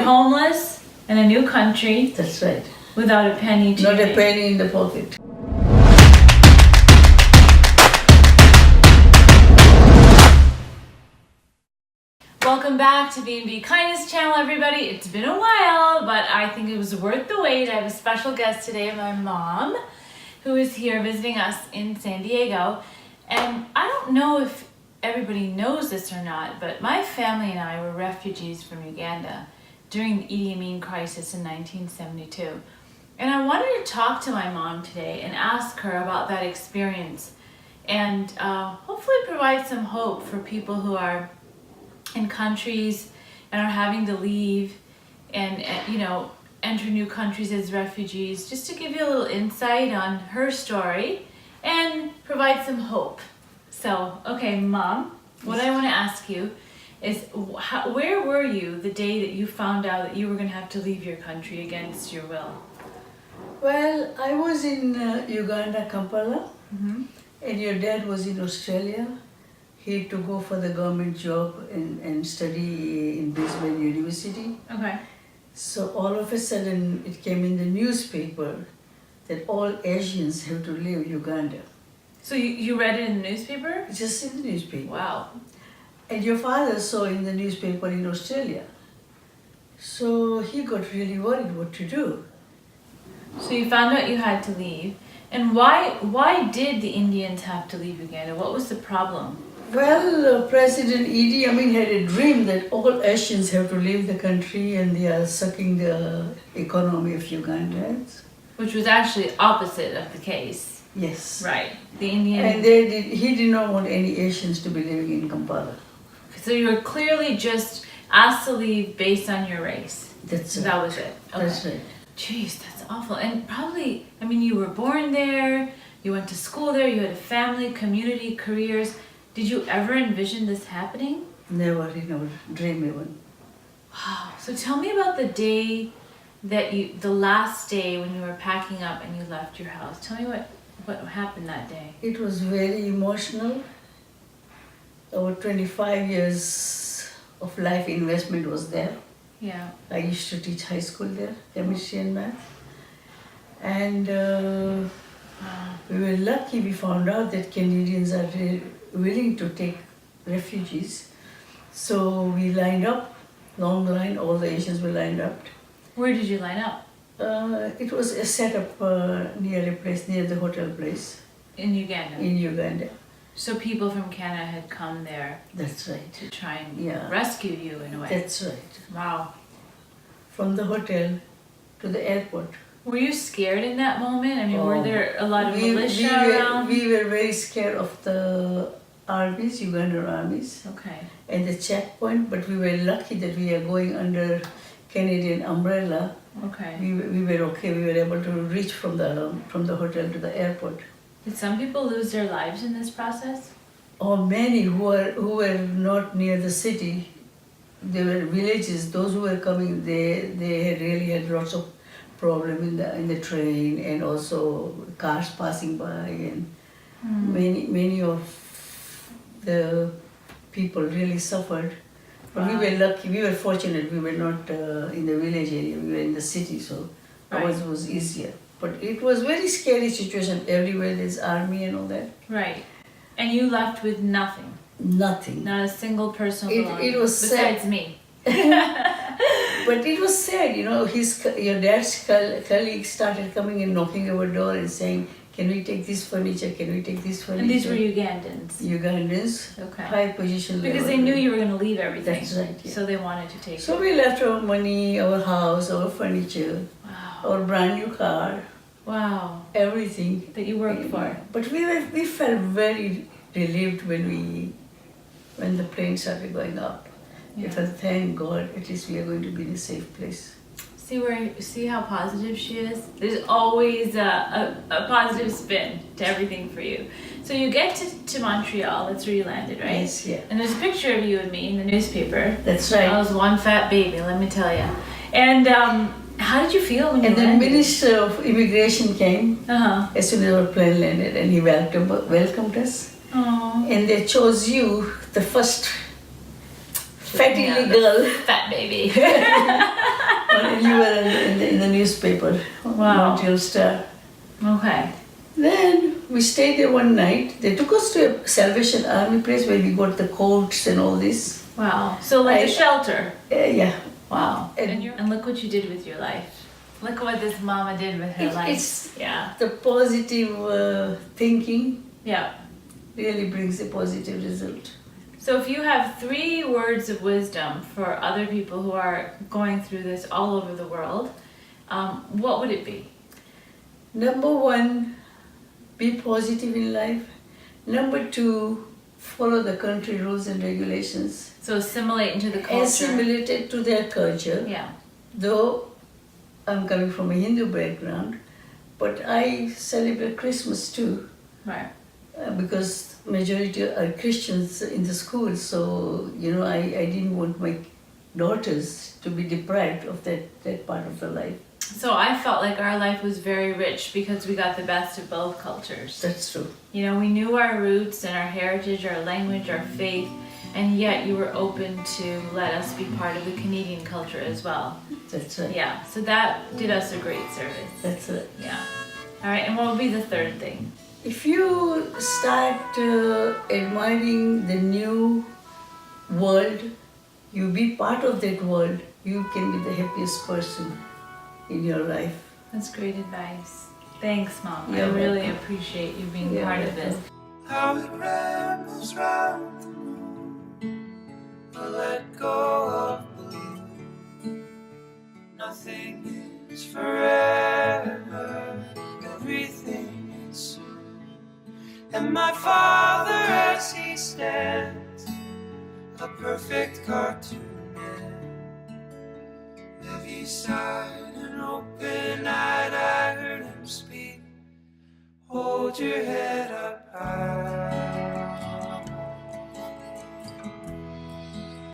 homeless in a new country. That's right. Without a penny to Not a penny in the pocket. Welcome back to B&B Kindness Channel, everybody. It's been a while, but I think it was worth the wait. I have a special guest today, my mom, who is here visiting us in San Diego. And I don't know if everybody knows this or not, but my family and I were refugees from Uganda during the Idi Amin crisis in 1972. And I wanted to talk to my mom today and ask her about that experience and hopefully provide some hope for people who are in countries and are having to leave and enter new countries as refugees, just to give you a little insight on her story and provide some hope. So, okay, Mom, what I want to ask you is, where were you the day that you found out that you were going to have to leave your country against your will? Well, I was in Uganda, Kampala, and your dad was in Australia. He had to go for the government job and study in Brisbane University. Okay. So all of a sudden it came in the newspaper that all Asians have to leave Uganda. So you read it in the newspaper? Just in the newspaper. Wow. And your father saw in the newspaper in Australia. So he got really worried what to do. So you found out you had to leave. And why did the Indians have to leave Uganda? What was the problem? Well, President Idi Amin had a dream that all Asians have to leave the country and they are sucking the economy of Ugandans. Which was actually opposite of the case. Yes. Right. The Indian... And he did not want any Asians to be living in Kampala. So you were clearly just asked to leave based on your race. That's right. That was it. Okay. That's right. Jeez, that's awful. And probably, you were born there, you went to school there, you had a family, community, careers. Did you ever envision this happening? Never, dream even. Wow. So tell me about the day the last day when you were packing up and you left your house. Tell me what happened that day. It was very emotional. Over 25 years of life investment was there. Yeah. I used to teach high school there, chemistry and math. And we were lucky, we found out that Canadians are willing to take refugees. So we lined up, long line, all the Asians were lined up. Where did you line up? It was a setup near the hotel place. In Uganda? In Uganda. So people from Canada had come there. That's right. To try and rescue you in a way. That's right. Wow. From the hotel to the airport. Were you scared in that moment? Were there a lot of militia around? We were very scared of the armies, Ugandan armies. Okay. And the checkpoint, but we were lucky that we are going under Canadian umbrella. Okay. We were okay. We were able to reach from the hotel to the airport. Did some people lose their lives in this process? Oh, many who were not near the city. They were villages. Those who were coming, they really had lots of problem in the train, and also cars passing by, and many of the people really suffered. But we were lucky. We were fortunate. We were not in the village area. We were in the city, so ours was easier. But it was very scary situation everywhere. There's army and all that. Right. And you left with nothing. Nothing. Not a single personal belonging. It was besides sad. Me. But it was sad, your dad's colleagues started coming and knocking our door and saying, can we take this furniture, can we take this furniture? And these were Ugandans? Ugandans, okay. High position. Because they knew you were going to leave everything. That's right. Yeah. So they wanted to take it. So we left our money, our house, our furniture, our brand new car. Wow. Everything. That you worked for. But we felt very relieved when the plane started going up. Yeah. We felt, thank God, at least we are going to be in a safe place. See how positive she is? There's always a positive spin to everything for you. So you get to Montreal, that's where you landed, right? Yes, yeah. And there's a picture of you and me in the newspaper. That's right. I was one fat baby, let me tell you. And how did you feel when you landed? And the Minister of Immigration came as soon as our plane landed, and he welcomed us. Aww. And they chose you, the first fatty little girl. Fat baby. You were in the newspaper, Wow. Montreal Star. Okay. Then we stayed there one night. They took us to a Salvation Army place where we got the coats and all this. Wow. So like a shelter. Yeah. Wow. And And look what you did with your life. Look what this mama did with her life. it's Yeah. the positive thinking Yeah. really brings a positive result. So if you have 3 words of wisdom for other people who are going through this all over the world, what would it be? Number 1, be positive in life. Number 2, follow the country rules and regulations. So assimilate into the culture. Assimilate it to their culture. Yeah. Though I'm coming from a Hindu background, but I celebrate Christmas too. Right. Because majority are Christians in the school, so I didn't want my daughters to be deprived of that part of the life. So I felt like our life was very rich because we got the best of both cultures. That's true. We knew our roots and our heritage, our language, our faith, and yet you were open to let us be part of the Canadian culture as well. That's right. Yeah, so that did us a great service. That's right. Yeah. All right, and what would be the third thing? If you start admiring the new world, you be part of that world, you can be the happiest person in your life. That's great advice. Thanks, Mom. I You're really welcome. appreciate you being You're part of this. How it rambles round the moon. I let go of belief. Nothing is forever. Everything is soon. And my father, as he stands, a perfect cartoon man. Heavy sighed and open-eyed, I heard him speak. Hold your head up high.